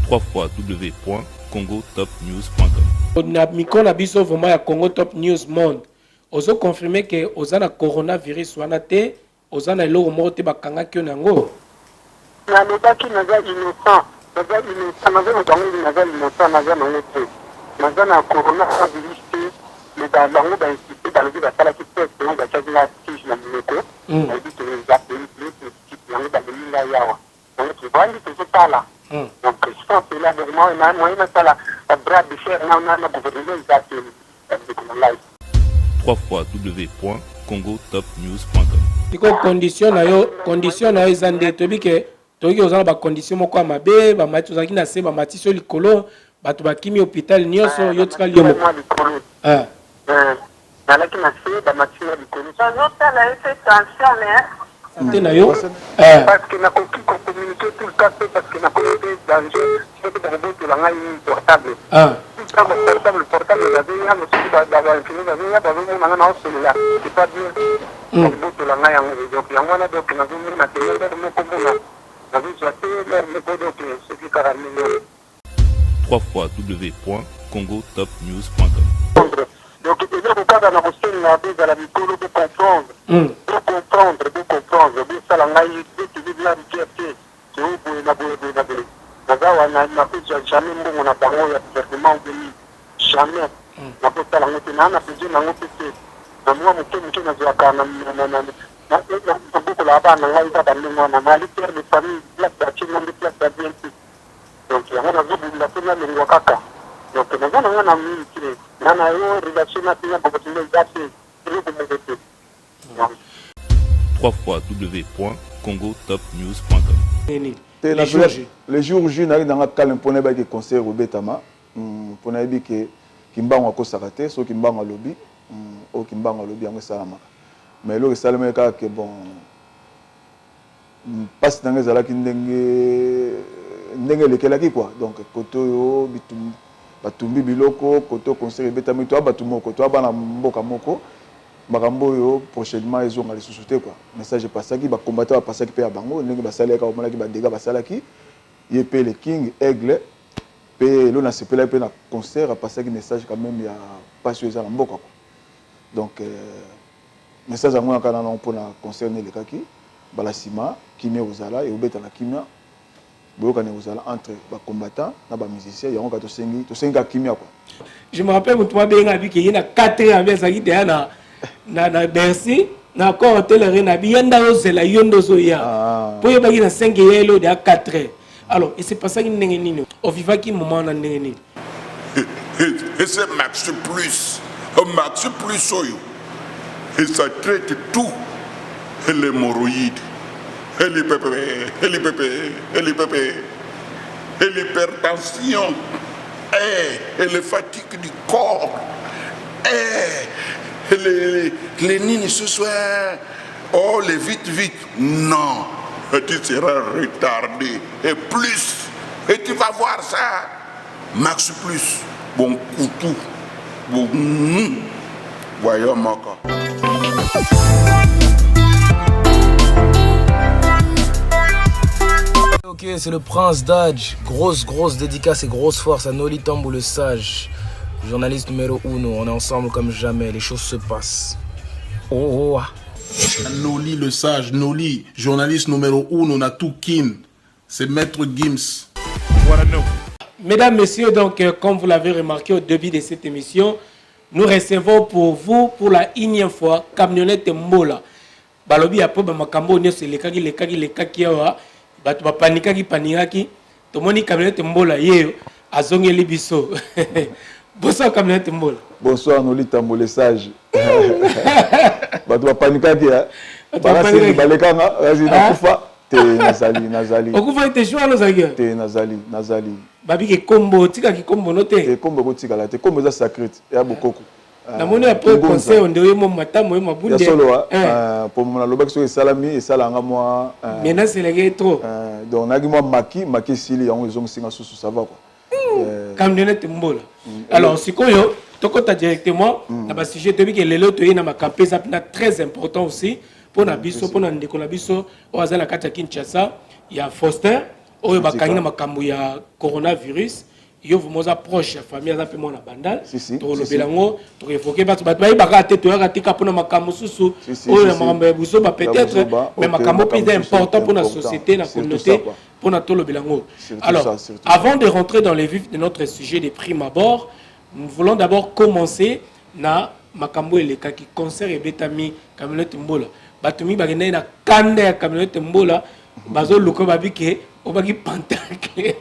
www.congotopnews.com. Na miko na biso vraiment ya Congo Top News Monde. Ozo confirmer que ozana coronavirus wana te, ozana eloko moko te bakanga kyo nango. Na lobaki naza innocent, naza innocent, naza innocent, naza nango. Naza na coronavirus te, mais dans bango ba insisté dans le but basala ki test, on va changer la tige na meko. On dit que les appels plus nango ba linga yawa. Donc tu vois ndi c'est ça là. Donc je pense que là vraiment moi na sala bras de fer na gouvernement d'appel de live. www.congotopnews.com. Iko condition na yo ezande tobi ke toki ozana ba condition moko mabe ba mati ozaki na se ba mati so likolo bato bakimi hôpital nyonso yo tika liyo moko. Nalaki na se ba mati so likolo. Ça non ça la fait tension mais santé na yo parce que na koki ko communiquer tout le temps parce que na koki des dangers c'est que dans le but la ngai portable. Portable d'ailleurs na suki da infini da ya ba mo na na cellular c'est pas bien. Le but la ngai donc yango na donc na vumir matériel de mo komona na vu ça le bodo que c'est qui carrément www.congotopnews.com. Donc il y a beaucoup dans la question na de la micro de comprendre. De comprendre de ça la ngai de la liberté que vous pouvez na nazawa na kuja jamais mbongo na bango ya gouvernement de jamais na kota la ngote na pije na ngote te na mwa mke na zwa kana na beaucoup la ba na ngai ba ndingo na mali ter de famille la chine de place de bien. Donc ya na zubu la tena lengo kaka donc na na mimi na yo relation na tina beaucoup de date www.congotopnews.com. Les jours J n'arrive dans la calme pour ne conseil au Betama pour ne dire que Kimbango ko sakate so Kimbango lobby o Kimbango lobby en salama mais le salama que bon passe dans les ala ki ndenge lekelaki quoi donc koto yo bitum batumbi biloko koto conseil Betama to batumoko to bana mboka moko makambo yo prochainement ils ont les sous-souté quoi message passaki ba combattant passaki pe ya bango ndenge basalaka o monaki ba dégâts basalaki yep le king aigle pe lo na sepela pe na concert passaki message quand même ya passer za mboka quoi donc message à moi kana non pour na concerner le kaki bala sima kimia ozala et obeta na kimia boyoka ne ozala entre ba combattant na ba musicien yango ka to sengi kimia quoi. Je me rappelle mutu mabenga bi ke yena 4 ans avec ça qui était na Bercy na ko hotel na bienda ozela yondo zo ya po ye baki na 5 yelo de 4 ans. Alors et c'est pas ça qui ndenge nini au vivaki moment na ndenge nini et c'est Max plus oyo et ça traite tout et l'hémorroïde et l'hypertension et les fatigues du corps les nini ce soir oh les vite non tu seras retardé et plus et tu vas voir ça Max plus bon coutou bon voyons maka. Ok, c'est le Prince Dodge. Grosse dédicace et grosse force à Noli Tambou le Sage. Journaliste numéro 1, on est ensemble comme jamais, les choses se passent. Oh. Noli le Sage, Noli, journaliste numéro 1, on a tout kin. C'est Maître Gims. Voilà, non. Mesdames, messieurs, donc, comme vous l'avez remarqué au début de cette émission, nous recevons pour vous, pour la énième fois, Camionnette Mbola. Balobi a pas makambo ne se lekaki yawa batu ba panikaki tomoni Camionnette Mbola yeyo azongeli biso. Bonsoir Camionnette Mbola. Bonsoir Noli Tambou le Sage. Batu ba panikaki ya. Barasi balekanga razina kufa te nazali. Okufa te joie no zagia. Te nazali. Babi ke kombo tika ki kombo no te. Te kombo ko tika la te kombo za sacré ya bokoko. Na moni après conseil on dewe mo matamo mo bunde. Ya solo pour mon lobaki so salami et salanga moi. Maintenant c'est les trop. Donc nagi moi maki sili yango ezongo singa susu ça va quoi. Camionnette Mbola. Alors sikoyo tokota directement na ba sujet tobi ke lelo to yena makampe ça très important aussi pour na biso pour na ndeko na biso o azala kata Kinshasa il y a Faustin oyo bakangi na makambo ya coronavirus yo vraiment approche ya famille aza pe mona bandal to le belango to évoquer bato bayibaka te to yaka tika pona makambo susu oyo makambo ya buso ba peut-être mais makambo plus important pour la société, la communauté, pour notre le belango. Alors, avant de rentrer dans les vifs de notre sujet de prime abord, nous voulons d'abord commencer na makambo eleka qui concert et betami camionnette mbola. Batumi bagenda na kanda ya camionnette mbola bazo loko babike obaki pantacle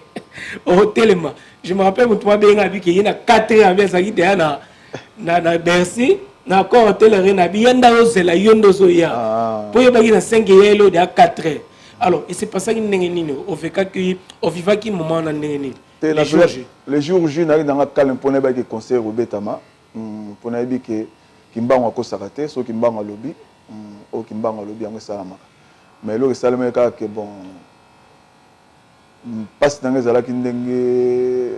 au tellement. Je me rappelle mon toi bien abiki il y a 4 ans avec ça qui était na Bercy na ko hotel rena bienda ozela yondo zoya. Pour yobaki na 5 yelo de 4 ans. Alors, et c'est pas ça qui n'est au fait que au vivant qui moment na n'est les jours J na dans calme pour ne concert au Betama pour ne dire que kimbango ko sakate so kimbango lobby o kimbango lobby en salama mais le salama que bon passe dans les ala qui ndenge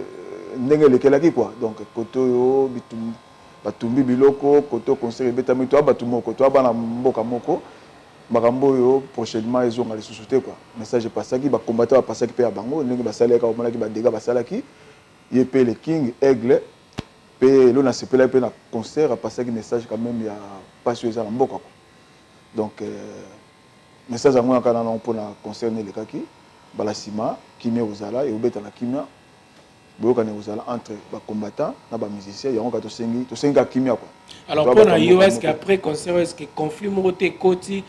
lekelaki quoi donc koto yo bitum batumbi biloko koto concert Betama to batumoko to bana mboka moko makambo yo prochainement ils ont les sous-souté quoi message passé qui va combattre va passer qui paye bango ndenge basaleka au mona qui va dégâts basalaki yep le king aigle pe lo na sepela pe na concert a passer qui message quand même il y a pas sur ça mboka quoi donc message à moi quand on pour na concerner les kaki bala sima kimia ozala et obeta na kimia boyoka ne ozala entre ba combattants na ba musiciens yango ka to sengi kimia quoi alors pour na US qu'après concert est-ce que conflit moté côté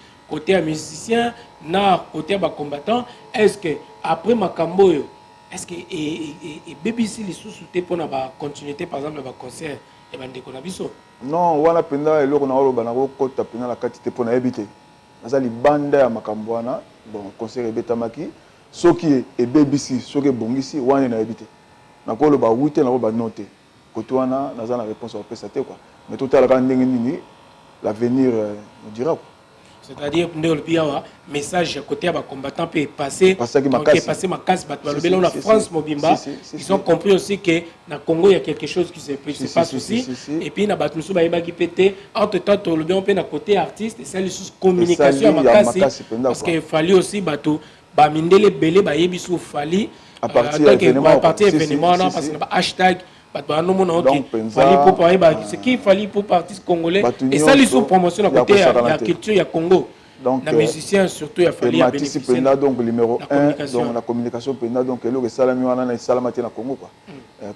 musicien na côté ba combattant est-ce que après makambo yo est-ce que et BBC les sous-souté pour na ba continuité par exemple ba concert et bande ko na biso non wana penda eloko na olo bana ko kota penda la quantité pour na éviter nazali banda ya makambo wana bon concert ebetamaki soki et BBC soki bongisi wana na éviter na ko lo ba 8 na ko ba noter côté wana nazana réponse au PST quoi mais tout à l'heure ndenge nini l'avenir nous dira quoi. C'est-à-dire le message côté à combattant peut passer ma casse la France mobimba ils ont compris aussi que na Congo il y a quelque chose qui se passe aussi et puis na batmusu ba yeba qui pété entre temps le bien peut na côté artiste et ça les sous communication à ma casse parce qu'il fallait aussi bateau ba mindele belé ba yebisu fallait à partir événement parce que hashtag ce qu'il fallait pour partir congolais et ça les sous promotion à côté la culture ya Congo donc les musiciens surtout il fallait bénéficier donc numéro 1 donc la communication penda donc le salami wana na salamati na Congo quoi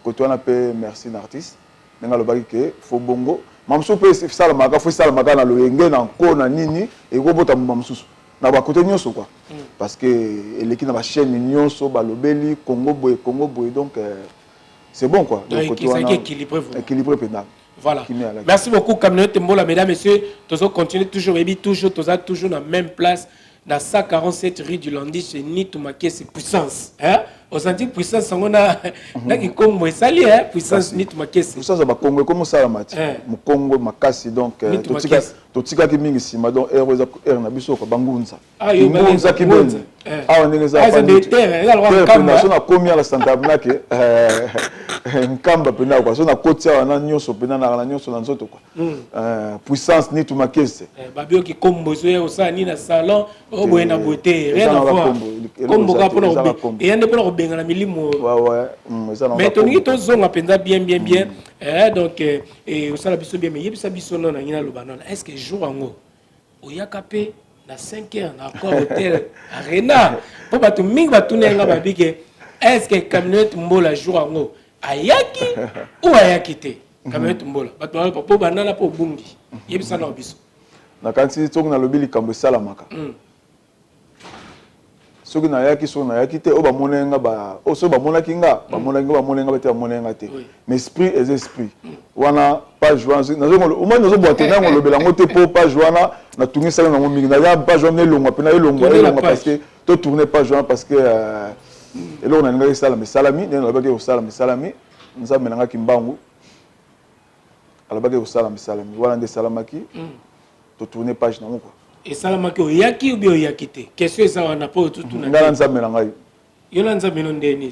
côté on appelle merci l'artiste nga lo baki ke fo bongo mamsu pe salamaka fo salamaka na loyenge na ko na nini et robota mamsu na ba côté nyonso quoi parce que l'équipe na ba chaîne nyonso ba lobeli Congo boy donc c'est bon quoi. Donc c'est équilibré. Équilibré pénal. Voilà. Merci beaucoup Camionnette Mbola, mesdames, messieurs. Tous continuer toujours, baby, toujours dans la même place. Dans 147 rue du Lundi, chez Nitumake, c'est puissance. Hein? Aux antiques puissance, on a qui comme sali, hein? Puissance Nitumake. Puissance à Congo, comme ça la matière. Mon Congo, Makasi, donc Totika qui mingi sima donc er na biso ko bangunza. Ah yo bangunza ki bonza. Ah on est ça. Ah c'est des terres, là on kamba. So na komia la santabna ke nkamba pena kwa so na kotia na nyonso pena na nyonso na nzoto kwa. Puissance Nitumake. Babio ki kombozo ya osa ni na salon o boye na beauté rien à voir. Kombo ka pona obe. Et yande pona obenga na milimo. Ouais. Mais toni to zonga penza bien. Donc et osala biso bien mais yebisa biso na ngina lobanana. Est-ce que jour ango oyakape na 5 heures na encore hôtel Arena pour batu mingi batunenga babike est-ce que Camionnette Mbola jour ango ayaki ou ayaki te Camionnette Mbola batu pour banana pour bungi yebisa na biso na kanti tonga na lobili kambo salamaka soki na yaki so na yaki te o ba monenga ba o so ba monaki nga ba monenga ba te monenga te mais esprit et esprit wana pas joindre na zo au moins nous boiter na ngolobela ngote po pas joindre na tungi sala na ngomingi na pas joindre longa pe na longa parce que to tourner pas joindre parce que et là on a ngaki sala mais salami na ba ke o sala mais salami nza menanga kimbangu ala ba ke o sala mais salami wana nde salamaki to tourner page na ngoko et salamaki oyaki ou bien oyaki te question ça on a pas tout na ngala nzambe na ngai yona nzambe no ndeni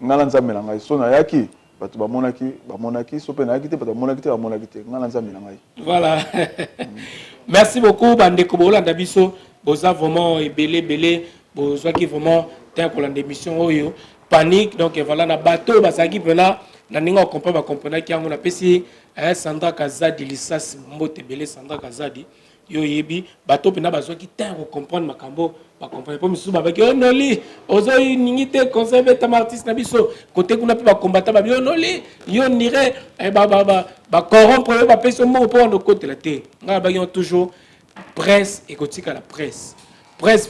ngala nzambe na ngai so na yaki bato bamonaki so pe na yaki te bato bamonaki te ngala nzambe na ngai voilà merci beaucoup bandeko bolanda biso boza vraiment belé bozwa ki vraiment tant pour l'émission oyo panique donc voilà na bateau basaki pena na ninga comprendre qui on appelle si Sandra Kazadi lisas mbote belé Sandra Kazadi yo yebi bateau pena bazo ki tant comprendre makambo ba comprendre pas misu ba ki onoli ozo ningite conseil beta artiste na biso côté kuna pe ba combattant ba onoli yo nire ba corrompre ba peso mo pour de côté la té nga ba yon toujours presse et kotika la presse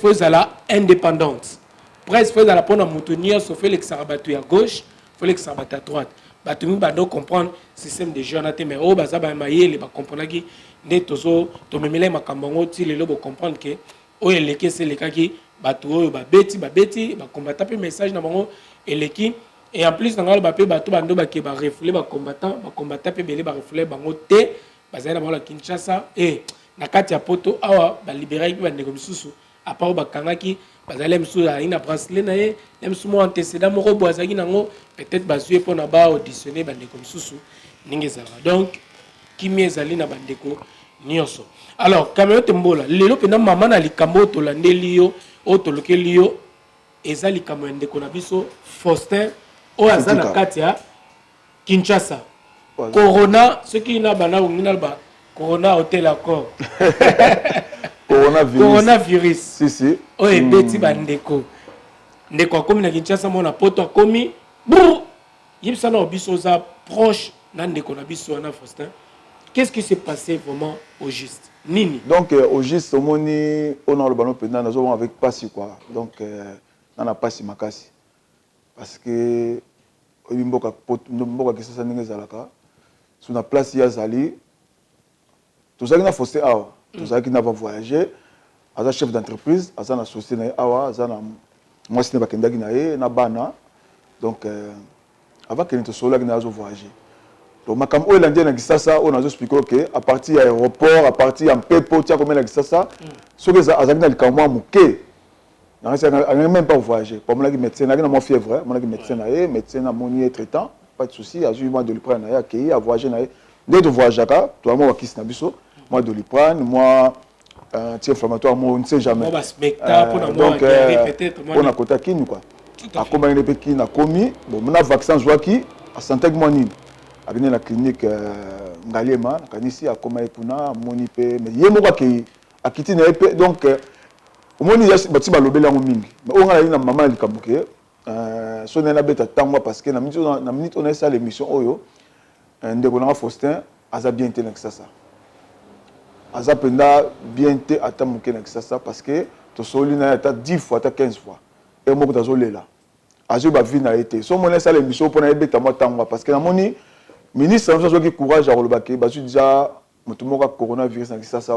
faut la indépendante presse faut la pona moutonnière sauf Félix Sarabatu à gauche Félix Sarabatu à droite batumi ba do comprendre système de jeu na té mais o baza ba mayele ba comprendre ki nde tozo to memele makambo ngo ti lelo bo comprendre que o eleke c'est le kaki batu o ba beti ba combattant pe message na bango eleki et en plus na ba pe batu bando ba ke ba refouler ba combattant pe belé ba refouler bango té bazana ba la Kinshasa et na kati ya poto awa ba libérer ba ndeko misusu à part ba kangaki bazale misusu ina bracelet na ye même sumo antécédent moko boazaki nango peut-être bazue pour na ba auditionner ba ndeko misusu ningezala donc kimi ezali na bandeko nyonso alors Kamiote Mbola lelo pena mama na likambo to landeli yo o to lokeli yo eza likambo ndeko na biso Faustin o azana kati ya Kinshasa corona ce qui na bana ngina ba corona hôtel accord coronavirus si o ebeti bandeko ndeko akomi na Kinshasa mona poto akomi bu yibisa na biso za proche na ndeko na biso na Faustin. Qu'est-ce qui s'est passé vraiment au juste Nini. Donc au juste on a le ballon pendant nous avec Passi quoi. Donc on a Passi makasi parce que mboka kisa ninge zalaka sur la place ya zali tout ça qui n'a Faustin awa tout ça qui n'a pas voyagé as chef d'entreprise as na société na awa as na moi c'est pas kendaki na bana donc avant que nous sola qui n'a pas voyagé. Donc, ma cam olandien na Kisasa, on a expliqué que à partir de l'aéroport, à partir de Pepo, tu as combien na Kisasa, ce que ça a été le camouin mouké. On n'a même pas voyagé. Pour moi, médecin, on a mon fièvre, mon médecin a mon traitant, pas de souci, a eu moi de lui prendre, a voyagé, dès de voyager, toi moi qui na biso, moi de lui prendre, moi petit inflammatoire, moi on ne sait jamais. Donc on a côté qui nous quoi. A combien de pays qui n'a commis, bon, on a vaccin joaki, à santé que moi ni. Abine la clinique Ngalema kanisi akoma epuna moni pe mais ye moko ke akiti na epé donc au moni ya bati balobela ngo mingi mais on a na maman likamuke so na beta tangwa parce que na minute on a ça l'émission oyo ndeko na Faustin aza bien té na Kisasa aza penda bien té atamuke na Kisasa parce que to soli na ata 10 fois ata 15 fois et moko tazolela azo ba vie na été so mona ça l'émission pour na beta mo tangwa parce que na moni ministre a qui courage à Rolobake, parce que déjà, tout le monde a coronavirus dans Kisasa.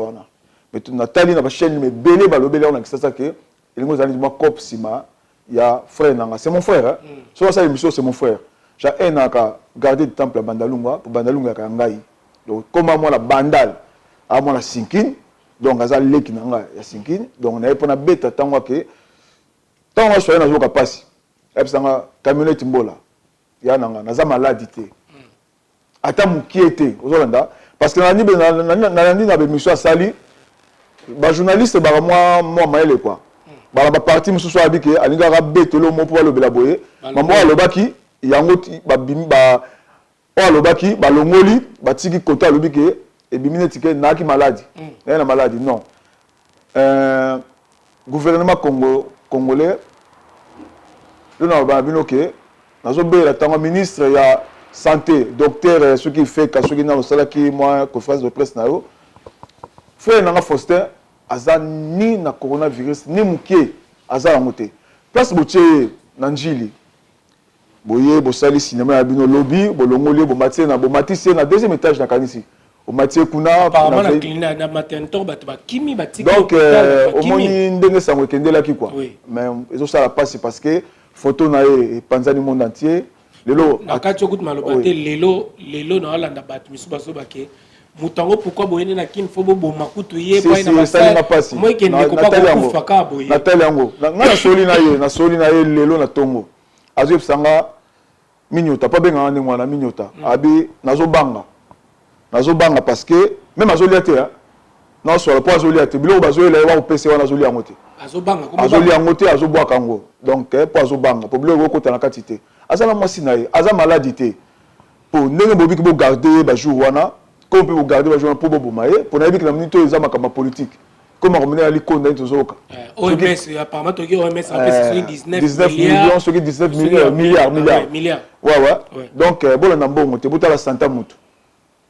Mais tout Nathalie n'a pas chaîne, mais belé balobé là on a Kisasa que il nous a dit moi cop sima, il y a frère nanga, c'est mon frère. Soit ça l'émission c'est mon frère. J'ai un an à garder le temple à Bandalunga pour Bandalunga à Ngai. Donc comment moi la bandal, à moi la sinkin, donc à ça leki nanga ya sinkin, donc on a pour na bête tant que tant on soit na zoka passi. Et puis ça nga camionnette mbola. Ya nanga na za maladité. Ata mukiete ozolanda parce que nani na bémission sali ba journaliste ba moi maele quoi ba parti mususu abike alinga ka betelo mo pour le belaboye mambo alobaki yango ba bimba o alobaki ba longoli ba tiki kota alobike e bimine tike na ki maladie na maladie non gouvernement congolais le na ba binoke nazo be la tango ministre ya santé, docteur, ce qui fait que ce qui n'a pas moi conférence de presse na yo. Frère nanga Faustin, aza ni na coronavirus ni mukie aza la moté. Place boche nanjili. Boye bosali cinéma ya bino lobby, bolongoli bo matie na bo matisi na deuxième étage na kanisi. Au matie kuna apparemment la clinique na matento ba kimi batiki. Donc au moni ndenge sango kendela ki quoi. Mais eso ça la passe parce que photo na e panzani monde entier. Lelo nakati okut malobate lelo na Hollande bat misu baso bake mutango pourquoi boyene na kin fobo bo makutu ye pa na basa moi ke ndeko pa ko faka boye na tele yango na soli na ye lelo na tongo azo sanga minyota pa benga ngani mwana minyota abi nazo banga parce que même azo liate na so la po azo liate bilo bazo la wa opese wana azo liangote azoli yango te azobwaka yango donc po azobanga po biloko okota na kati te aza na mwasi na ye aza maladi te po ndenge bobiki bogarde bajour wana comme mpe bogarde bajour wana po boboma ye po nayebiki na minute oyo eza makambo ya politique comme akomene ya likonda nini tozoyoka OMS apparemment toki OMS apesi 19 millions soki 19 milliards ouais donc bolanda mbongo te botala santa mutu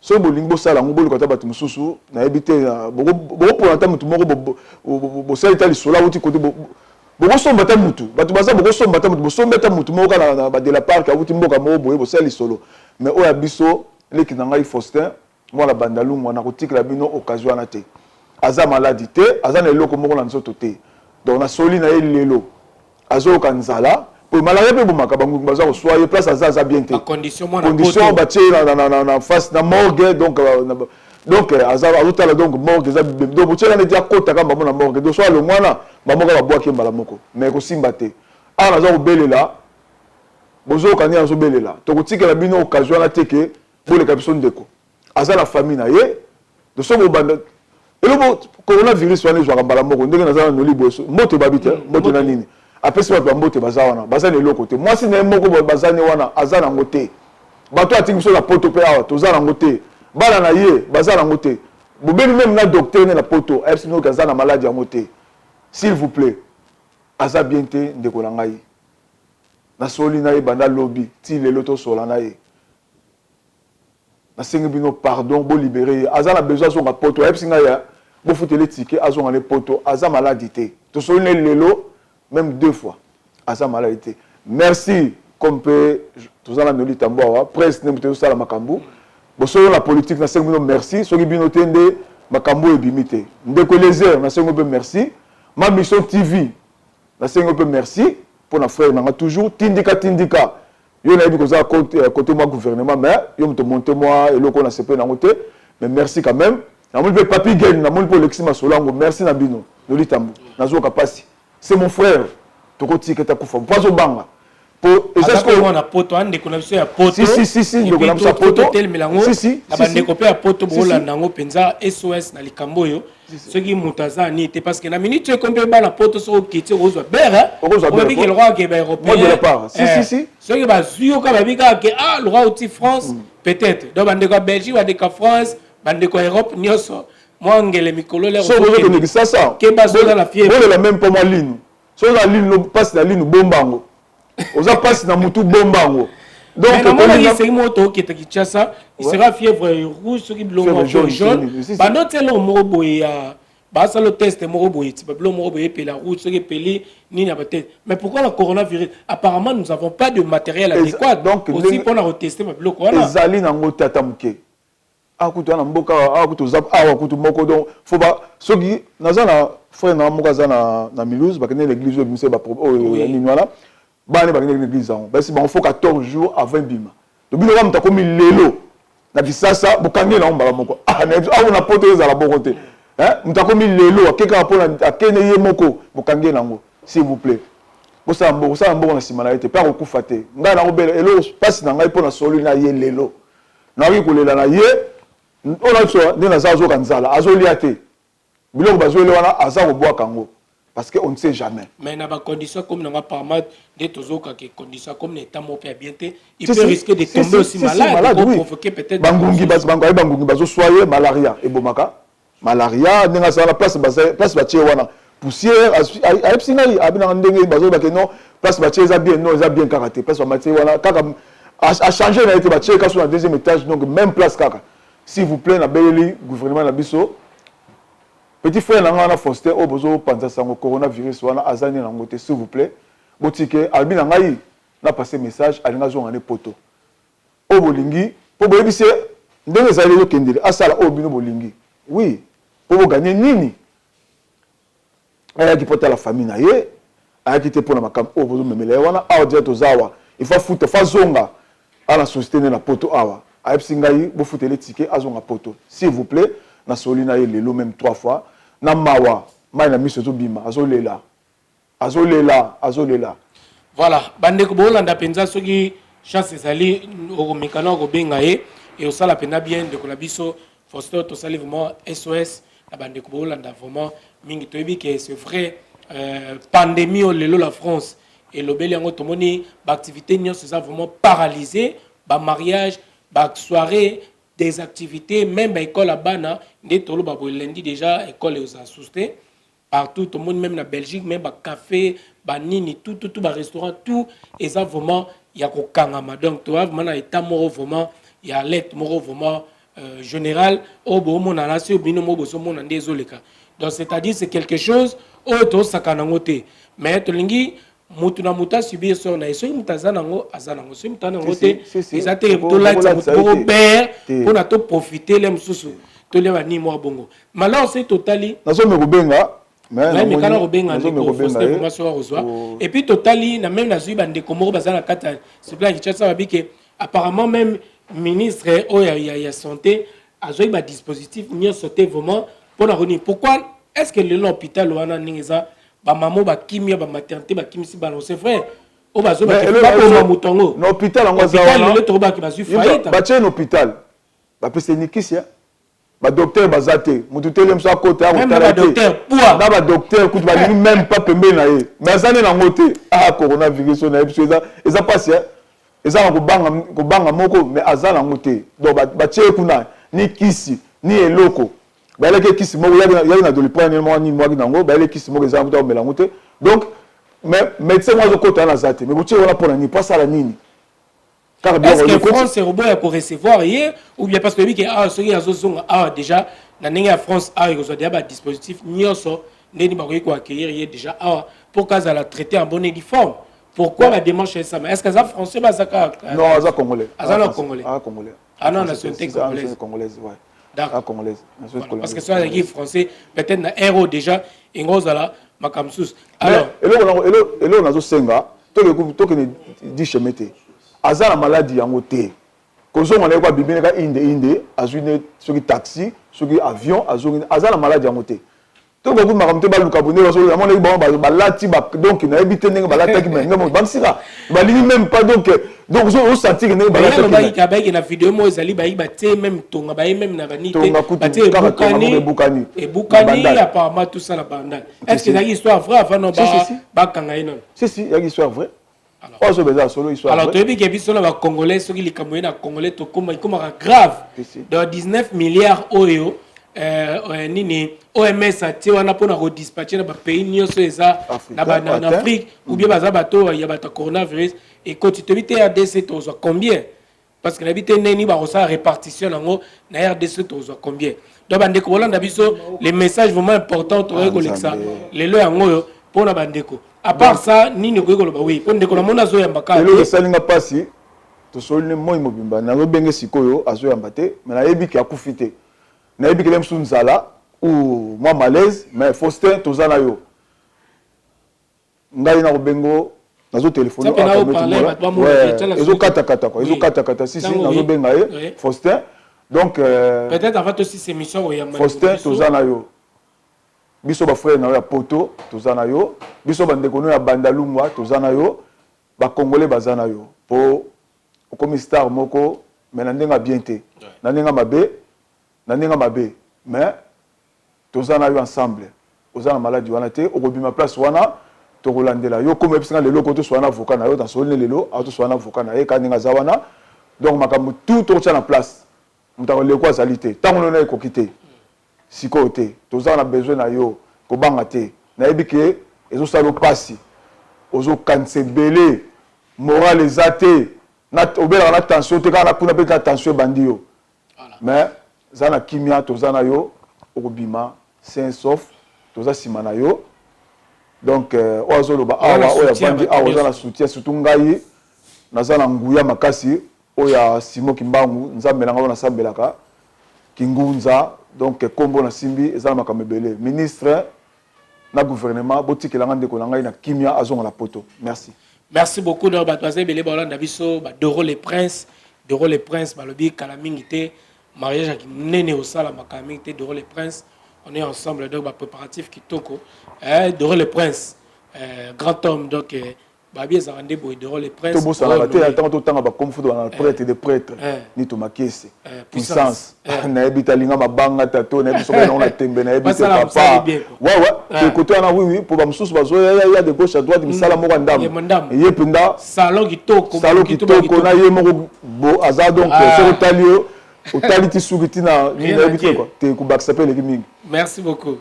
soki bolingi bosala yango boluka ata bato mosusu nayebi te bokopona ata mutu moko bosali ta lisolo awuti kote bokosomba ata mutu bato baza bokosomba ata mutu bosombi ata mutu moko kaka na badela park awuti mboka moko boye bosala lisolo mais oyo ya biso leki na ngai Faustin mwana bandalungu wana kotikela bino occasion wana te aza maladi te aza na eloko moko na nzoto te donc nasoli na ye lelo azoyoka nzala po malaria pe bomaka bangungi baza koswa ye place aza bien te condition batie na face na morgue donc azotala donc morgue eza donc botiela neti akotaka mbamo na morgue donc soa longwana bamoka babwaki mbala moko mais kosimba te awa naza kobelela bozoyoka nini azobelela tokotikela bino occasion wana te ke boleka biso ndeko aza na famille na ye de so bobanda eloko coronavirus wana ezwaka mbala moko ndenge naza na noli boyeso mbote ebabi te mbote na nini apesi bato bambote baza wana baza na eloko te mwasi na ye moko bazani wana aza nango te bato atiki biso na poto mpe awa toza nango te bana na ye baza nango te bobeli meme na docteur ne na poto ayebisi binoki aza na maladi yango te s'il vous plaît aza bien te ndeko na ngai nasoli na ye banda lobi ti lelo tosola na ye nasengi bino pardon bolibere ye aza na besoin azonga poto ayebisi ngai ya bofutele tike azonga ne poto aza maladi te tosoli na lelo même 2 fois aza maladi te merci comme pe tozala noli tambo awa presse ne mute tosala makambo bosolo la politique nasengi bino merci soki bino te nde makambo ebimi te ndeko lézer nasengi mpe merci ma mission TV nasengi mpe merci pour na frère nanga toujours tindika yo nayebi kozala côté moi gouvernement mais yo moto monte moi eloko na sepe nango te mais merci quand même namoni mpe papi gen namoni mpe Alexis Masolango merci na bino noli tambo nazoka pasi c'est mon frère tokotika ta kufa paso banga po ezasko na poto ande kuna biso ya poto si ndeko na biso poto tel milango na bande ko pe ya poto bola nango penza SOS na likambo yo soki mutaza ni te parce que na minute ko mpe ba na poto so kiti ozwa bera o bi ke le roi ke ba européen de la part si soki ba zuyo ka ba bi ka ke le roi uti France peut-être donc bande ko Belgique bande ko France bande ko Europe nyoso moi ngele mikolo le so bozo to ça ke ba zo la fièvre on la même pas moi ligne so la ligne no passe la ligne bombango oza passe na mutu bombango donc c'est moto qui est Kinshasa il sera fièvre rouge sur blongo jaune pendant tellement morobo ya basa le test morobo ti blongo morobo et la rouge sur peli ni na peut-être mais pourquoi le coronavirus apparemment nous avons pas de matériel adéquat donc aussi pour la tester blongo wana ezali nango tata muke akutu na mboka akutu zap awa akutu moko donc faut ba soki nazana frère na moko azana na Milouz ba kene l'église obimse ba nini wana bane ba kene l'église en ba si ba faut 14 jours avant bima to bino ba mtakomi lelo na bisasa bokangi na mbala moko na na poto ezala boko te mtakomi lelo akeka pona akene ye moko bokangi nango s'il vous plaît bosa mbo na simana ete pa kokufa te ngai na obela elo passe na ngai pona solo na ye lelo na wi kolela na ye ona so ne na zazo kanzala azolia te biloko bazole wana aza kobwaka ngo parce que on ne sait jamais mais na ba condition comme na apparemment de tozoka que condition comme l'état mo pe bien te il peut risquer de tomber aussi malade pour provoquer peut-être bangungi bazo soyer malaria et bomaka malaria ninga sa la place batie wana poussière ayepsinga abina ndenge bazo ba que non place batie eza bien karaté place batie wana kaka a changé na été batie ka sur le deuxième étage donc même place kaka s'il vous plaît na beleli gouvernement na biso petit frère na Faustin o bozo panza sango coronavirus wana azani na ngote s'il vous plaît botike albina ngai na passer message alinga zo ngane poto o bolingi po boyebise ndenge za lelo kendele asala o bino bolingi oui po gagner nini aya dipota la famille na ye aya kite pona makam o bozo memele wana awa dia tozawa il faut futa fa zonga ala société na poto awa ayepsingai bo futele tike azonga poto s'il vous plaît na solina ye lelo même 3 fois na mawa mai na miso to bima azolela voilà bande ko bolanda penza soki chance ezali o mekana ko benga ye et au sala pena bien de ko la biso Faustin to sali vraiment SOS na bande ko bolanda vraiment mingi to yebi que c'est vrai pandémie au lelo la France et le bel yango tomoni activité n'y ça vraiment paralysé ba mariage ba soirée des activités même ba école à bana ndé tolo ba lundi déjà école aux assusté partout tout le monde même na Belgique même ba café ba nini tout ba restaurant tout et ça vraiment il y a kokangama donc toi vraiment na état moro vraiment il y a l'aide moro vraiment général au bon mon na sur bino mo boso mon ndé zoleka donc c'est-à-dire c'est quelque chose auto sakanangote mais to lingi mutu na muta subir son na so mutazana ngo azana ngo so mutana ngote ezate to la to père pour na to profiter les mususu to le bani mo bongo malheur c'est totally nazo me kubenga mais kana kubenga ndeko foster formation reçoit et puis totally na même na zuiba ndeko mo bazana kata c'est plan qui tchatsa babike apparemment même ministre ya santé a joué ba dispositif ni sauté vraiment pour la revenir pourquoi est-ce que l'hôpital wana ningeza ba maman ba kimia ba maternité ba kimisi ba c'est vrai o ba zo ba ba mutongo no hôpital ngo za wana le to ba ki ba su faillite ba tien hôpital ba pese nikisia ba docteur ba zate mutu telem sa côté a même ba docteur poa na ba docteur kutu ba même pas pembe na ye mais ça na ngote coronavirus na ebiso eza passe eza ko banga moko mais azana ngote donc ba tien kuna ni kisi ni eloko ba le kisi moko ya na doliprane mo ni mo nango ba le kisi moko eza muta melango te donc mais médecin moi zo kota na zate mais butie wala pour ni pas ça la nini est-ce que France est robot pour recevoir hier ou bien parce que que ce qui a zozonga déjà na ninga France a ils ont déjà dispositif nyoso ndeni ba ko accueillir hier déjà pour qu'à la traiter en bonne et due forme pourquoi la démarche est ça mais est-ce que ça français ba zaka non ça congolais congolais congolais non nationalité congolaise ouais d'accord congolaise parce que soit les français peut-être na héros déjà ingozala makamsus alors elo nazo senga to que ne dit chemete azala maladie yango te kozonga na kwa bibine ka inde azune soki taxi soki avion azala maladie yango te to ko kuma kamte ba luka bonne so na mona ba lati ba donc na ebite ndenge ba lati ki menga mo bansika ba lini même pas donc so sentir ndenge ba lati ki ba na vidéo mo ezali ba te même tonga ba même na ba ni te ba te bukani apparemment tout ça la bandane est-ce que c'est une histoire vraie avant non ba kanga ino si il y a une histoire vraie alors tu as vu que biso na congolais ceux qui les camerounais na congolais to comme grave dans 19 milliards euro nini OMS a ti wana pona ko dispatcher na ba pays nyonso eza na en Afrique ou bien baza bato ya bato coronavirus et quand tu te vite RDC to zo combien parce que na bité neni ba rosa répartition nango na RDC to zo combien donc bandeko bolanda biso les messages vraiment importants to rekolexa lelo yango pona bandeko à part ça nini ko ekoloba oui pona ndeko na mona zo yamba ka lelo salinga pasi to solne moi mobimba na benge sikoyo azo yamba te mais na yebiki akufite na yebiki lem sunzala ou moi malaise mais Faustin tozana yo ngai na bengo nazo téléphoner ezo kata quoi ezo kata si nazo benga ye Faustin donc peut-être avant aussi ces missions Faustin tozana yo biso ba frère na ya poto tozana yo biso bandeko no ya bandalungwa tozana yo ba congolais bazana yo po comme star moko mais na ndenga bien te na ndenga mabe mais tozana yo ensemble ozana maladie wana te okobima place wana to kolandela yo comme episanga lelo ko to soana avocat na yo dans solne lelo auto soana avocat na ye ka ndenga za wana donc makambo tout to na place mutako le kwa zalité tango no na ekokite siko te tozana besoin na yo ko banga te na yebike ezo salo pasi ozo kansebele moral ezate na obela na tension te kana kuna beta tension bandi yo mais zana kimia tozana yo okobima sain sauf toza sima na yo donc ozo loba awa oya bandi awa zana soutien surtout ngai nazana nguya makasi oya Simo Kimbangu nzambe na ngona sambelaka kingunza donc kombo na simbi ezana makamebele ministre na gouvernement botikela ngande ko ngai na kimia azonga la poto merci beaucoup de batwaze belé bolanda biso ba Doro les princes balobi kalamingité mariage avec nene au sala makamingité Doro les princes on est ensemble donc ba préparatif kitoko Doro les princes grand homme donc Babi Zarande Boydoro les princes. Tout beau ça la terre tant autant ba comme foot dans prêtre et des prêtres. Ni to makese. Puissance. Na ebita linga mabanga tato na biso na on tembe na ebita papa. Ouais. Côté na oui pour ba msusu bazo ya de gauche à droite misala moko ndam. Ye penda salon kitoko na ye moko bo aza donc c'est otalio otaliti sugiti na ebita quoi. Te ku bak s'appelle les mingi. Merci beaucoup.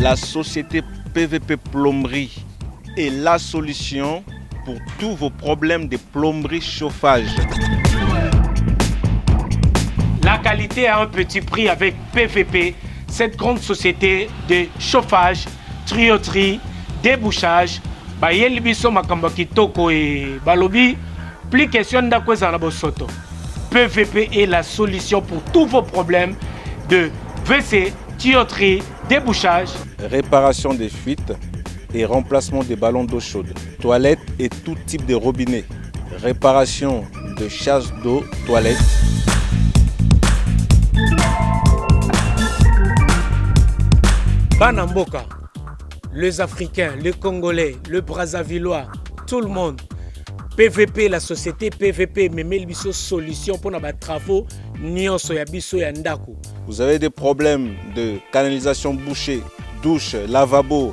La société PVP Plomberie est la solution pour tous vos problèmes de plomberie chauffage. La qualité à un petit prix avec PVP, cette grande société de chauffage, tuyauterie, débouchage. Bayel biso makamba kitoko et balobi, plus question d'akwa na bosoto. PVP est la solution pour tous vos problèmes de WC, tuyauterie, débouchage, réparation des fuites et remplacement des ballons d'eau chaude, toilettes et tout type de robinet, réparation de chasse d'eau, toilettes. Banamboka, les Africains, les Congolais, le Brazzavillois, tout le monde. PVP, la société PVP, mais biso solution pour nos travaux, nyonso ya biso ya ndako. Vous avez des problèmes de canalisation bouchée, douche, lavabo,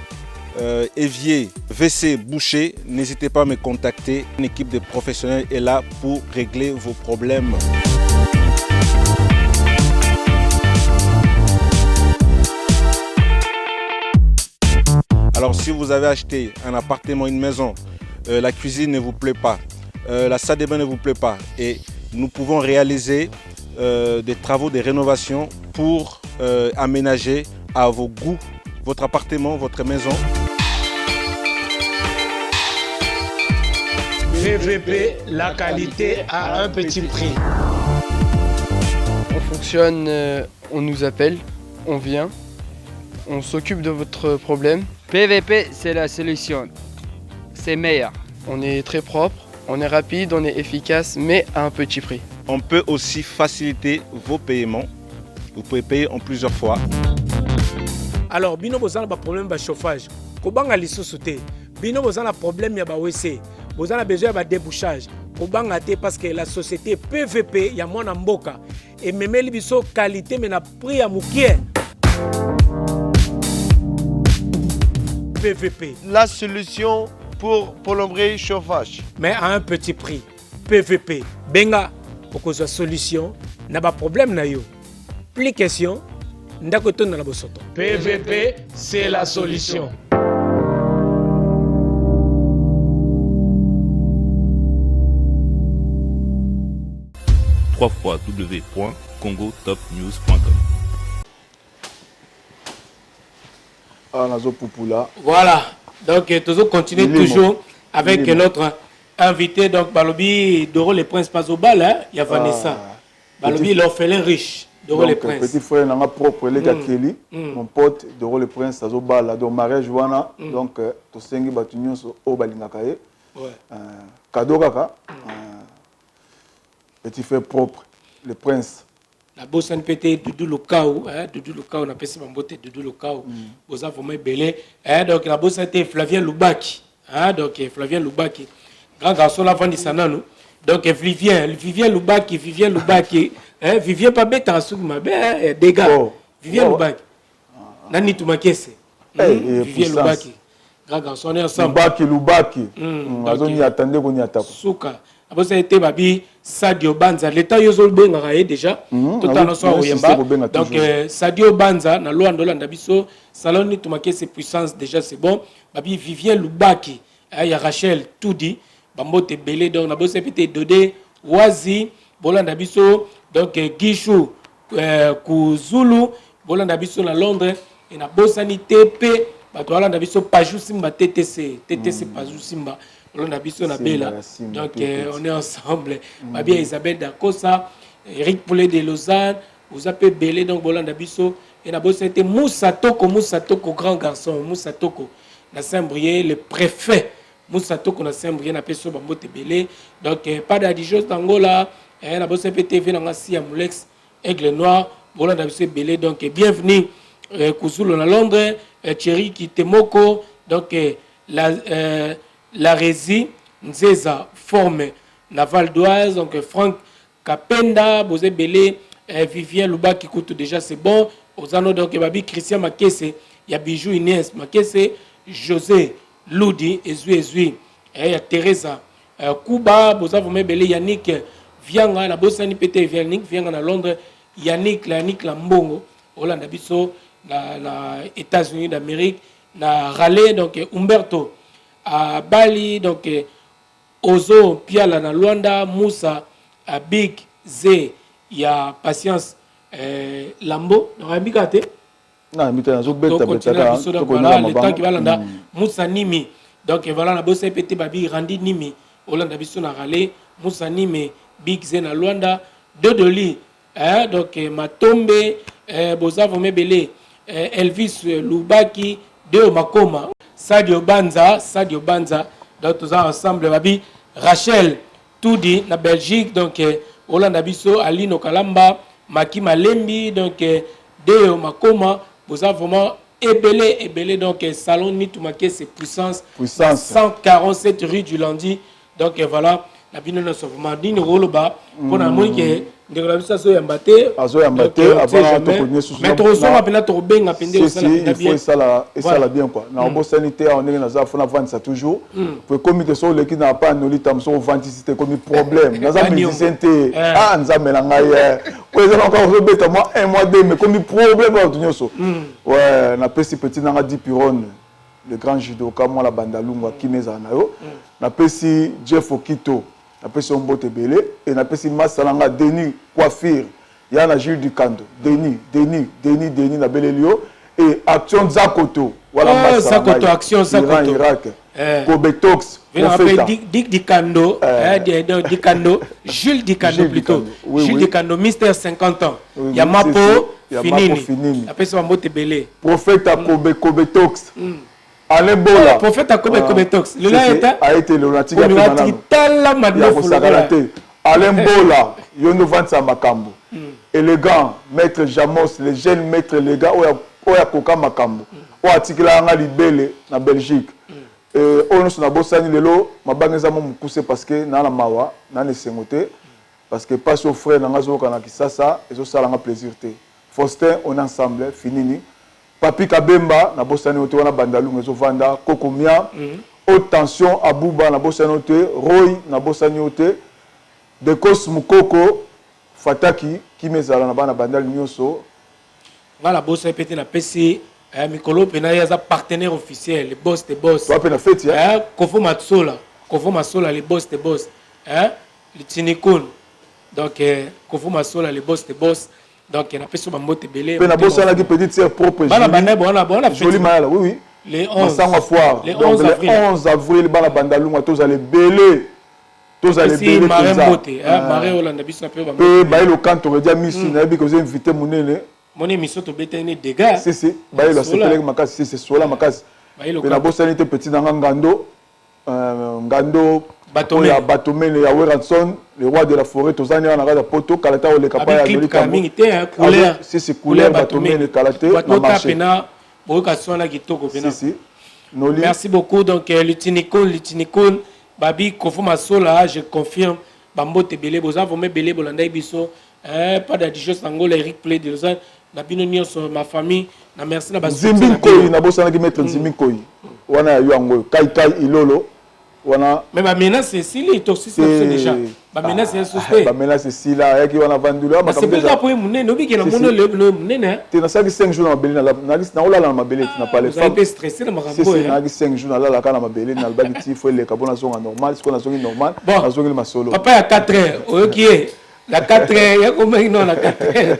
évier, WC bouché, n'hésitez pas à me contacter. Une équipe de professionnels est là pour régler vos problèmes. Alors si vous avez acheté un appartement, une maison, la cuisine ne vous plaît pas, la salle de bain ne vous plaît pas et nous pouvons réaliser des travaux de rénovation pour aménager à vos goûts votre appartement, votre maison. PVP, la qualité à un petit prix. On fonctionne, on nous appelle, on vient, on s'occupe de votre problème. PVP, c'est la solution. C'est meilleur. On est très propre, on est rapide, on est efficace, mais à un petit prix. On peut aussi faciliter vos paiements. Vous pouvez payer en plusieurs fois. Alors, bino bozana ba problème de chauffage. Kobanga lisusu te. Bino bozana problème ya ba WC. Bozana besoin ba débouchage. Kobanga te parce que la société PVP ya mwana mboka et memeli biso qualité mais na prix ya mukie. PVP. La solution pour plomberie chauffage. Mais à un petit prix. PVP. Benga. Pour que soit solution. N'a pas problème na yo. Plus question. Ndako ton na la bosoto. PVP, c'est la solution. www.congotopnews.com. Voilà. Donc, nous continuons toujours avec notre invité. Donc, Balobi, Doro le Prince Pazobal, hein? Il y a Vanessa. Balobi, l'orphelin riche. Doro le Prince. Petit frère, n'a propre, les Kelly, mon pote, Doro le Prince Pazobal, donc mariage, voilà. Donc, tu sais, tu as au Balingakaye. Cadeau Kaka. Petit frère propre, le Prince. La bosse NPT Doudou Lokao, Doudou Lokao, on appelle ça Mambote Doudou Lokao. Vous avez vraiment belé. Donc la bosse était Flavien Loubaki. Donc Flavien Loubaki. Grand garçon là, Vandi Sanano. Donc Vivien Loubaki. Vivien pas bête en souk, mais dégâts. Vivien Loubaki. Nani Toumakese. Vivien Loubaki. Grand garçon, on est ensemble. Loubaki. On y attendait qu'on y attaque. Souka. Après ça a été Babi Sadio Banza. L'État Yozol Benga déjà. Tout à l'heure, donc Sadio Banza, na loi Ndola Ndabiso, Saloni Toumake ses puissances déjà c'est bon. Babi Vivien Loubaki, il y a Rachel Toudi, Bambote Belé, donc Nabo Sepete Dodé, Wazi, Bolanda Biso, donc Guichou, Kuzulu, Bolanda Biso na Londres, et na Bosani TP, Bolanda Biso Pajou Simba TTC Pajou Simba. On a besoin de Bella. Donc on est ensemble. Ma bien Isabelle Dakosa, Eric Poulet de Lausanne, vous appelez Belé donc Bolanda Bisso et na bosse c'était Moussa Toko grand garçon Moussa Toko na Saint-Brieuc le préfet Moussa Toko na Saint-Brieuc na peso Bambote Belé donc pas d'adijos d'Angola et na bosse TV na ngasi ya Moulex Aigle Noir Bolanda biso belé donc bienvenue Kuzulu na Londres, Thierry Kitemoko donc la résie Nzeza forme Naval d'Oise donc Franck Kapenda Bozé Belé Vivien Luba qui coûte déjà c'est bon Ozano donc Babi Christian Makese ya Bijou Inès Makese José Ludi Ezui et ya Teresa Kuba Boza Vome Belé Yannick Vianga na Bosani Pété Yannick Vianga na Londres Yannick Lambongo Hollande biso na États-Unis d'Amérique na Raleigh donc Humberto à Bali donc Ozo Piala na Luanda Moussa à Big Z ya Patience Lambo na Rabikate na mitana zo beta le temps qui va landa Moussa Nimi donc voilà na bosse pété babi Randi Nimi Hollande biso na Raleigh Moussa Nimi Big Z na Luanda Dodoli donc Matombe Boza Vome Belé Elvis Lubaki Deo Makoma Sadio Banza donc tous ensemble babi Rachel Toudi na Belgique donc Hollande Abisso Alino Kalamba Maki Malembi donc Deo Makoma Boza vraiment ébélé donc salon Nitumake c'est puissance 147 rue du Lundi donc voilà la bino na vraiment dini roloba pour na moi que de la ça so yambate avant to connait sous mais trop ça appela to benga pende au ça il faut ça la bien quoi na bon sanitaire on est na za fona vendre ça toujours pour comme que so le qui n'a pas noli tam so vendre c'était comme problème na za musicien te nzambe na ngai pour ça encore rebeta moi un mois deux mais comme problème ba tunyo so ouais na petit na di piron le grand judoka moi la bandalungwa kimeza na yo na pesi Jeff Okito na pesi Ombote Belé et na pesi Masalanga Denis Coiffure ya na Jules du Kando Denis na Belelio et Action Zakoto voilà Zakoto Action Zakoto Irak Kobetox Dick Dikando Dikando Jules Dikando plutôt Jules Dikando Mister 50 ans Yamapo Finini na pesi Ombote Belé Prophète Kobetox Alain Bola prophète Kobetox le là a été le natique ya Alain Bola yono vantsa makambo élégant maître Jamos le jeune maître les gars oya koka makambo o atikila nga libele na Belgique ono sona bosani lelo mabangeza mo mukuse parce que na la mawa na ne sengote parce que pas au frère na ngazo kana kisasa ezo sala nga plaisir te Faustin on ensemble finini Papi Kabemba na bosani ote wana bandalungu ezo vanda Kokomia haute tension Abuba na bosani ote Roy na bosani ote Dekos Mukoko Fataki kimezala na bana bandal nyonso voilà bossa pété na PC Mikolo pena ya za partenaire officiel les boss des boss toi pena fête ya Kofo Masola les boss des boss le Tinikun donc Kofo Masola les boss des boss donc il a fait sur ma moto belé pena bossa la qui petite sœur propre joli mal oui les 11 le 11 avril bana bandalungu tous aller belé tous allez belé Marie Mbote Marie Hollande biso na pe ba ba le quand on dit mission na bi que vous invité monene mon émission to betene dégâts si ba le sepelek makasi c'est sola makasi pena bossa ni te petit na ngando Batomene ya Weranson le roi de la forêt tozani na rada poto kalata ole kapa ya loli kaming te couleur si couleur Batomene kalate na marché pena boka sona kitoko pena si merci beaucoup donc Lutinikon Babi Kofo Masola je confirme Bambote Belé boza vome belé bolanda biso pas d'addition sangola Eric Play de Lausanne na bino nyonso ma famille na merci na baso Zimbinkoy na bosana ki mettre Zimbinkoy wana ya yango kai ilolo wana mais ba menace c'est li toxique déjà ba menace c'est suspect ba menace c'est là yaki wana vandula ma c'est pas pour munene obi kena mono le munene te na saki 5 jours na mabele na olala na mabele na parler femme peu stressé na makambo c'est na 5 jours na la kana mabele na albaki ti faut le kabona zonga normal ce qu'on a zongi normal na zongi ma solo papa ya 4 heures oki la 4 heures ya comment non la 4 heures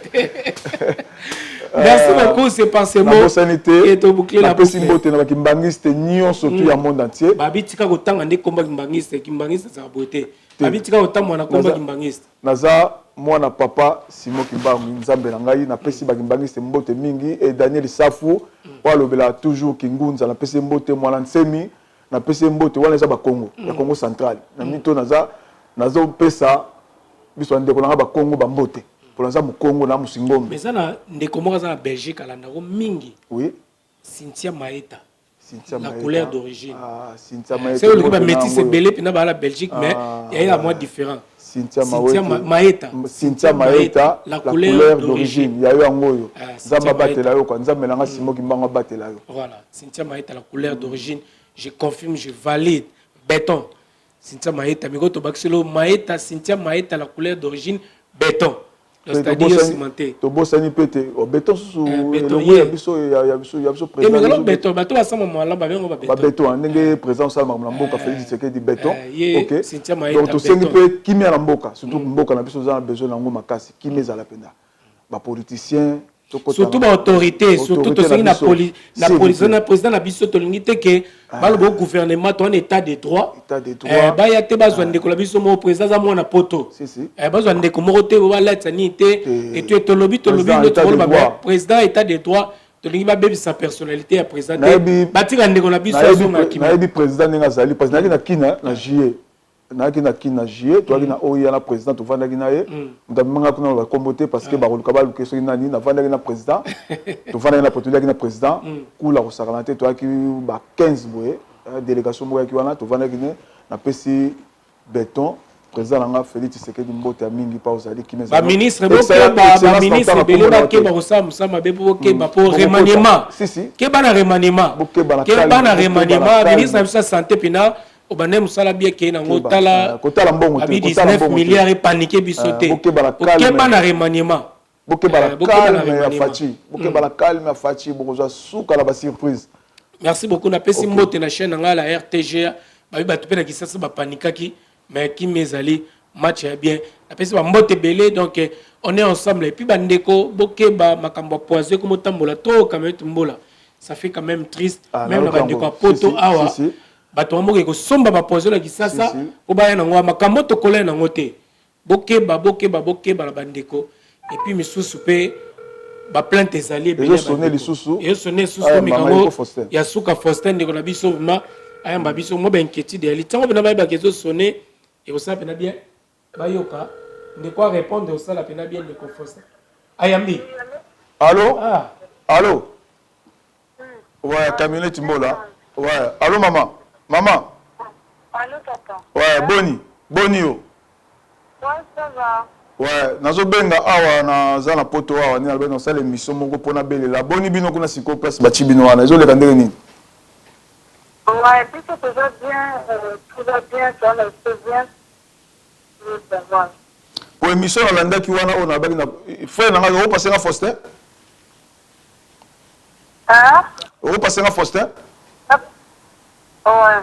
merci beaucoup c'est pensé mo et to boucler la possible bote na kimbangiste nion surtout ya monde entier babi tika kotanga nde komba kimbangiste za beauté babi tika kotanga na komba kimbangiste naza mwana papa Simon Kimbangu nzambe na ngai na pesi ba kimbangiste mbote mingi et Daniel Safu walobela toujours kingunza na pesi mbote mwana nsemi na pesi mbote wana za ba Congo ya Congo central na mito naza pesa biso ndeko na ba Congo ba mbote pour l'instant Congo na Musingombe. Mais ça na ndeko moko za na Belgique alanda ko mingi. Oui. Cynthia Maeta. Cynthia la Maeta. couleur d'origine. Ah, Cynthia Maeta. C'est le métis belé puis na ba la Belgique mais il y a un mois différent. Cynthia Maeta. Cynthia Maeta, la couleur d'origine. Il y a eu un moyo. Zamba batela yo kwa nzambe nanga simo kimbango batela yo. Voilà, Cynthia Maeta, la couleur d'origine. Je confirme, je valide. Béton. Cynthia Maeta, Migo Tobaxelo Maeta, Cynthia Maeta, la couleur d'origine, béton. C'est-à-dire cimenté. Tobosani pété. Au béton sous béton. Il y a biso président. Mais alors béton, bateau à ce moment-là, ba bien on va béton. Ba béton, ndenge président ça Mamlamboka Félix Tshisekedi béton. OK. Cynthia Maeta. Donc to sengi pe kimi ya mboka, surtout mboka na biso za besoin nango makasi, kimi za la penda. Ba politicien surtout ba autorité, surtout to sengi na police, na président na biso to lingite ke ba le gouvernement to en état de droit. État de droit. Ba ya te bazwa ndeko la biso mo président za mo na poto. Si. Bazwa ndeko mo te ba la tsanité et tu to lobby notre ba président état de droit to lingi ba bebi sa personnalité ya président. Batika ndeko la biso zo na kimi. Na yebi président nga zali président na kina na juillet. Na kina juillet to na oya na président to vanda kina ye. Ndamanga kuna ba kombote parce que ba luka ba lukeso nani na vanda kina président. To vanda na portfolio kina président. Kula ko sakalante to aki ba 15 boye. Délégation moya ki wana to vanda kina na pesi béton président nga Félix Tshisekedi mbote ya mingi pa ozali ki meza ba ministre ba ministre belé ba ke ba osam sama be bo ke ba pour remaniement ke ba na remaniement ke ba na remaniement ministre de la santé pina obane musala bien ke na ngotala mbongo te 19 milliards et paniqué bisoté ke ba na remaniement boke ba la calme ya fachi boke ba la calme ya fachi bokozwa suka la ba surprise. Merci beaucoup na pesi mbote na chaîne nga la RTG ba ba tupena kisasa ba panikaki mais qui mezali match est bien la pesi ba mbote belé donc on est ensemble et puis bandeko bokeba makambo poisé comme tambola to quand mbola ça fait quand même triste même na bandeko a poto awa bato mboke ko somba ba poisé la kisasa o ba na ngwa makambo to kola na ngote bokeba la bandeko et puis misusu pe ba plainte ezali belé sonné les sous et sonné sous mikango ya suka Faustin ndeko na biso ma ayamba biso mo ba inquiétude ya litango bina ba kezo sonné et ça pena bien bayoka de quoi répondre ça la pena bien de Faustin ayambi allô allô ouais camionnette mbola ouais allô maman allô papa ouais boni yo ouais ça va ouais nazo benga awa na za na poto awa ni na benga sala émission moko pona belela boni bino kuna siko place bachi bino wana ezo leka ndenge nini ouais puis tout va bien ça va bien pour émission na landaki wana on a baki na frère na nga passer na Faustin passer na Faustin ouais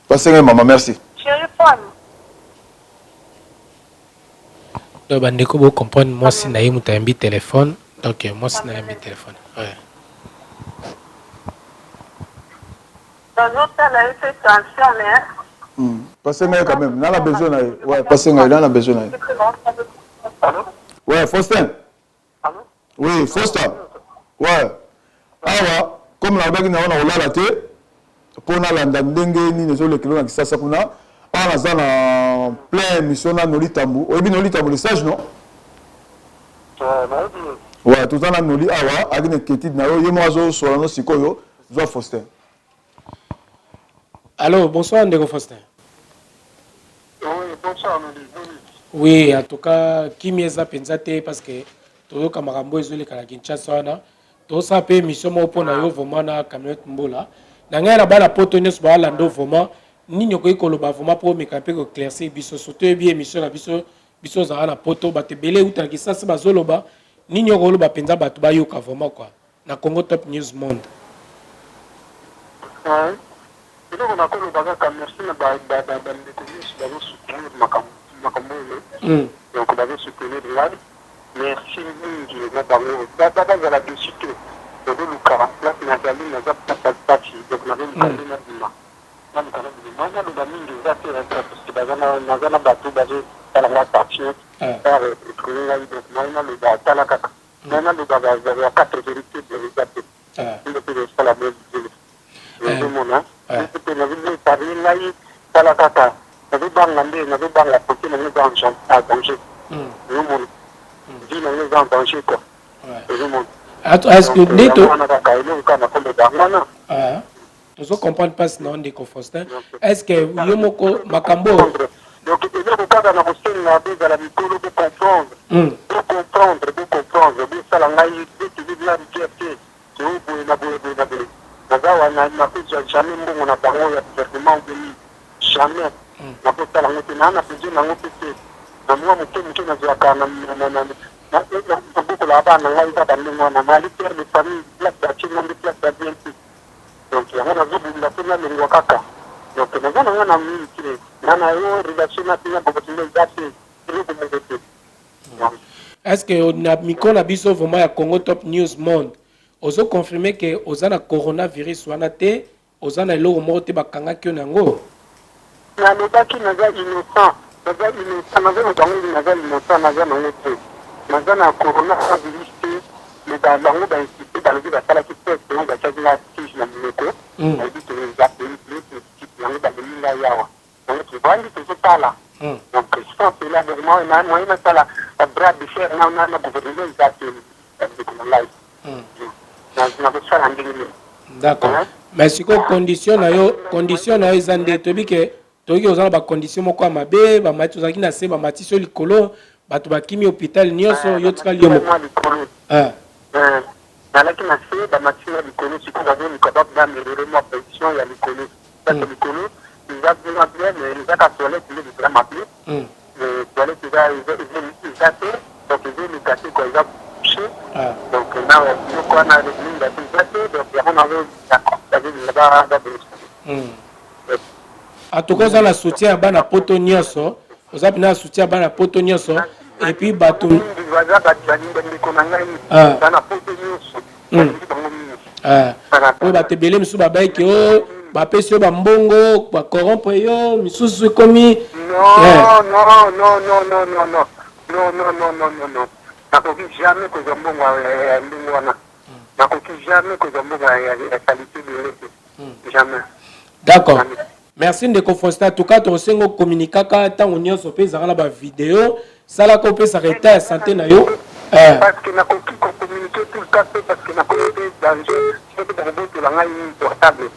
passer maman merci chérie femme donc bandeko bo comprendre moi si na yemu tambi téléphone donc moi si na yemu téléphone ouais dans notre là il fait tension mais passez quand même on a besoin ouais passez on a besoin ouais Faustin allô oui Faustin ouais awa comme la bagi na wana olala te pona landa ndenge nini zo le kilo na kisasa kuna on a ça na plein mission na Noli Tambu oyebi Noli Tambu le sage non ouais tout ça na Noli awa agine ketid na yo yemo azo solano sikoyo zo Faustin. Allô, bonsoir Ndeko Faustin. Oui, bonsoir Noli. Oui, en tout cas, qui mieza pensate parce que todo kamarambo ezole kala Kinshasa wana. To sa pe mission mo pona yo vraiment na camionnette mbola. Na ngai na bala poto nyos ba lando vraiment nini ko ikoloba vraiment pour me camper ko claircer biso surtout bien mission na biso za na poto ba te belé uta Kinshasa ba zoloba nini ko loba penza ba to ba yoka vraiment quoi. Na Congo Top News Monde. Ouais. Donc on a connu baga merci na ba ndeko nyos ba soutenir makambo le. Donc on va soutenir là. Merci mingi na bango baba la desité de le cara place na zali na za patati donc na le na bima na kana bima na le mingi za te parce que baga na za na bato baje ala la partie par trouver donc na le ba tala kaka na le baga ya 4 vérités de l'exact il peut faire la même chose mon nom c'est na ville Paris là tala kaka na banga la côté na le dans à danger mon toza en danger quoi. Est-ce que Neto tu comprendre pas non de Faustin? Est-ce que Yomoko Makambo donc il y a beaucoup dans la Russie la vie de la Mikolo de comprendre de comprendre de ça la ngai de la liberté c'est où pour na nazawa na pesa jamais mbongo na bango ya gouvernement de jamais na pesa la ngote na pesa na ngote na mwa mke na zwa kana na beaucoup là-bas na ngai ta bango na mali terre de famille place de chine de place de bien donc il y a un azou de la pena de ngokaka donc na zana na mimi na yo relation na pena pour continuer d'être est-ce que on a micro na biso vraiment ya Congo Top News Monde ozo confirmer que ozana coronavirus wana te ozana eloko moko te bakanga kyo nango na lobaki naza innocent naza na coronavirus te mais bango bainsiste balobi basalaki test oyo batiaki tige na minoko oyebi yango balemi ngai yawa donc tobandi tozotala donc sans cela vraiment na moyen nasala bras de fer na gouvernement eza te ndeko na ngai nakosala ndenge nini d'accord mais sikoyo condition na yo eza nde toyebi ke toyoki ozala bacondition moko ya mabe bamati ozalaki na se bamati so likolo bato bakimi hôpital nyonso yo tikali yo moko nalaki na se bamati ya likolo sikoyo bazolika bamerere mwa position ya likolo saka likolo eza bien mais ezaka toilette nde ezala mabe toilette eza te donc ezolika te kwa eza couché donc biloko wana elinga te eza te donc yango en tout cas oza na soutien ya bana poto nyonso oza mpena na soutien ya bana poto nyonso et puis bato baza bandeko na ngai eza na poto nyonso oyo bato ebele misusu babayiki o bapesi yo bambongo bacorrompre yo misusu ekomi non nakoki jamais kozwa mbongo ya ndenge wana nakoki jamais kozwa mbongo ya qualité de jamais d'accord merci ndeko Faustin en tout cas tosengo communicaka ntango nyonso mpe ezalaka na bavideo salaka opesaka eta ya santé na yo parce que nakoki kocommuniquer tout le temps parce que nakoki mpe danger soki bakobotela ngai portable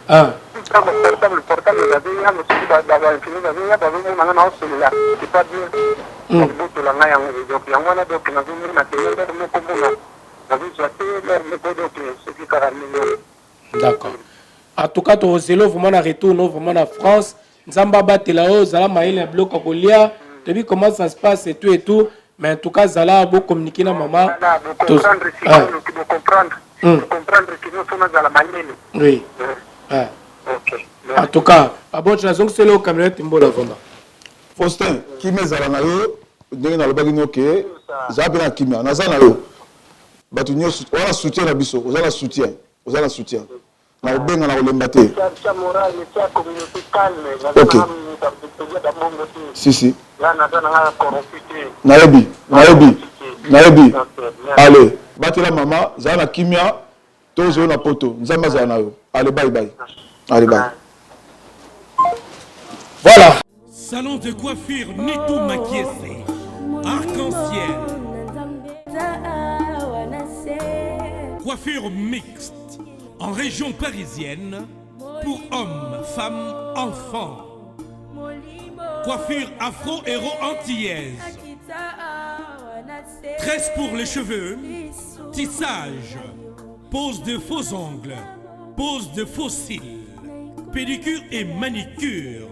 portable bazeya mosusu bainfini bazeya bazomona nga naosolela c'est pas bien bakobotela ngai yango donc yango wana donc nazomona te lere moko mbona nazozwa te lere moko donc soki kaka million d'accord en tout cas tozelo vraiment na retour no vraiment na France nzamba batela o zala maile ya biloko kolia depuis comment ça se passe et tout mais en tout cas zala bo communiquer na maman comprendre que nous sommes dans la maile oui ok en tout cas abon chanson c'est le camionnette mbola vraiment Faustin kimi ezala na yo ndenge nalobaki no ke za pe na kimia naza na yo bato nyonso wana soutien na biso ozala soutien na obenga na kolemba te ok si nayebi allez batela mama zala na kimia tozo na poto nzamba zala na yo allez bye voilà salon de coiffure Nito Makiese arc-en-ciel coiffure mixte en région parisienne pour hommes, femmes, enfants. Coiffure afro-héro-antillaise. Tresse pour les cheveux, tissage, pose de faux ongles, pose de faux cils, pédicure et manicure.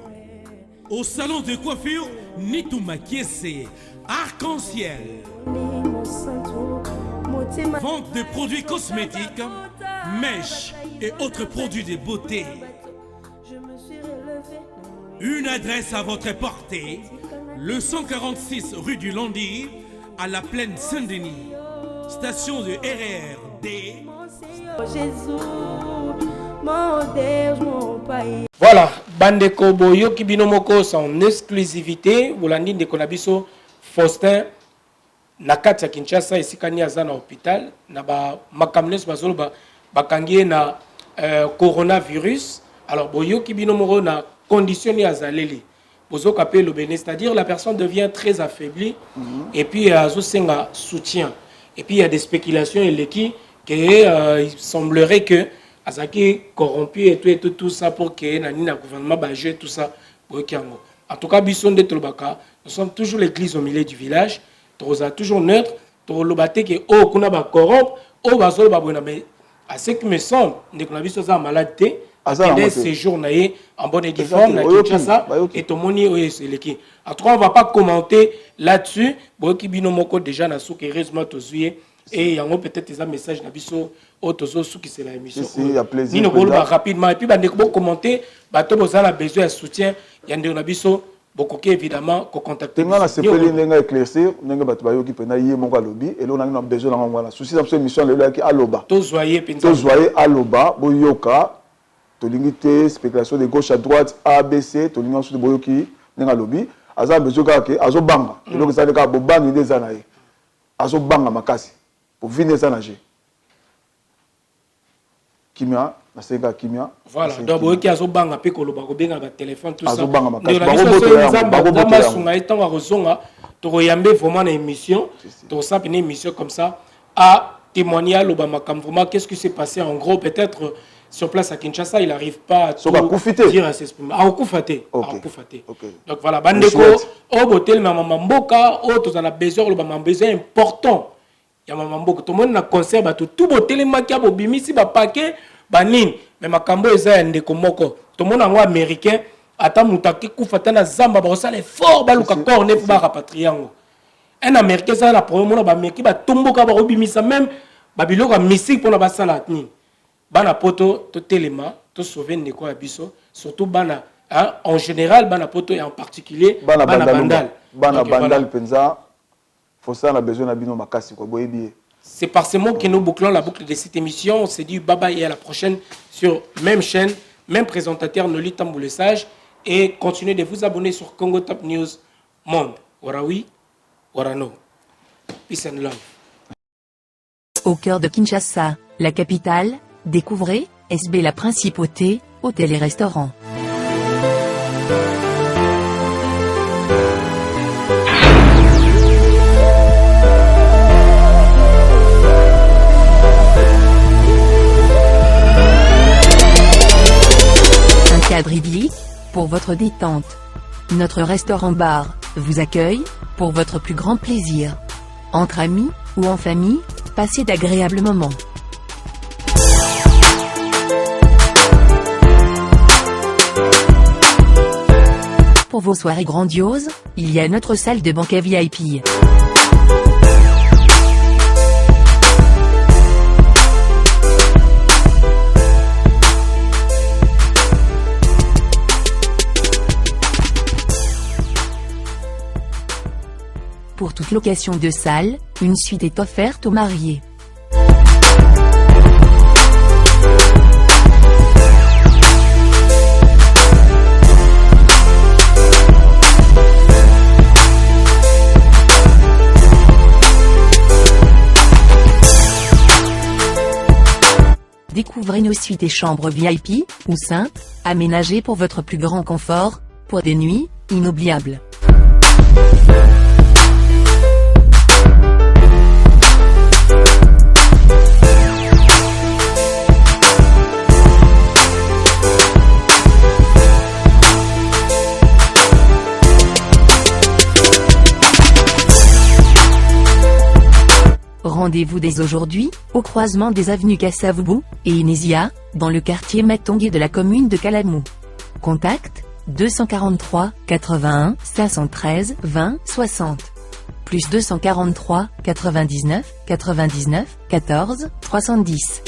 Au salon de coiffure Nito Makiese, arc-en-ciel. Vente de produits cosmétiques, mèches et autres produits de beauté. Une adresse à votre portée, le 146 rue du Landy, à la plaine Saint-Denis. Station de RERD. Voilà, bandeko boyo kibinomoko en exclusivité, Bolandi ndeko na biso Faustin na kati ya Kinshasa esikani aza na hôpital na ba makamnes bazolo bakangie na coronavirus. Alors boyoki binomoko na condition ya zaleli bozoka pe le béné, c'est-à-dire la personne devient très affaiblie et puis azo senga soutien Et puis il y a des spéculations et il semblerait que Azaki corrompu et tout ça pour que le gouvernement bâche tout ça. En tout cas, nous sommes toujours l'église au milieu du village. Nous sommes toujours neutres. Nous sommes corrompre. Mais à ce qui me semble, nous sommes malades. Après ces jours en bonne et due forme, et tout le monde est. En tout cas, on ne va pas commenter là-dessus. Déjà, et il y a peut-être des messages qui c'est la émission. Il y a plaisir. Rapidement. Et puis, on commenter. On a besoin de soutien. Il y a des gens qui évidemment contacter. C'est pas éclaircir. On a besoin et là on a besoin de souci de mission à Loba. Tozoyer à Loba, Boyoka, Tolingité, spéculation de gauche à droite, ABC, Tolinga sous de Boyoki, Nenga Lobi, Aza besoin que Azobanga. Et donc ça veut dire que Bobang des années. Azobanga makasi pour venir zanager. Kimia, na senga kimia. Voilà, donc Boyoki Azobanga pe ko loba ko benga ba téléphone tout ça. Azobanga makasi. Toyambe vraiment une émission, une émission comme ça, à témoigner à l'Obama vraiment qu'est-ce qui s'est passé en gros, peut-être sur place à Kinshasa, il n'arrive pas à tout dire à s'exprimer. À Okufate. Donc voilà, Bandeko, au botel, maman Mboka, tous en a besoin, l'Obama besoin important. Il y a maman Mboka, tout le monde a conservé tout botel, makia, bobimi, si ba paquet, banin, mais ma cambo est un décomoko. Tout le monde en américain. Ata mutaki kufata na zamba ba osala fort baluka corne pour ba rapatrier ngo. Un américain ça la premier ba américain ba tomboka ba obimisa même ba biloko mystique pour na ba sala ni. Bana poto to telema to sauver ndeko ya biso surtout bana en général bana poto et en particulier bana bandal. Bana bandal penza faut ça on a besoin na bino makasi ko boyebi. C'est par ces mots que nous bouclons la boucle de cette émission. On s'est dit bye bye et à la prochaine sur même chaîne, même présentateur Noli Tambou le Sage. Et continuez de vous abonner sur Congo Top News Monde. Warawi, Warano. Peace and love. Au cœur de Kinshasa, la capitale, découvrez SB la Principauté, hôtels et restaurants. Un cadre idyllique pour votre détente. Notre restaurant-bar vous accueille pour votre plus grand plaisir. Entre amis ou en famille, passez d'agréables moments. Pour vos soirées grandioses, il y a notre salle de banquet VIP. Pour toute location de salle, une suite est offerte aux mariés. Découvrez nos suites et chambres VIP, ou simples, aménagées pour votre plus grand confort, pour des nuits inoubliables. Rendez-vous dès aujourd'hui, au croisement des avenues Kassavubu et Inésia, dans le quartier Matongé de la commune de Kalamou. Contact, 243 81 513 20 60. Plus 243 99 99 14 310.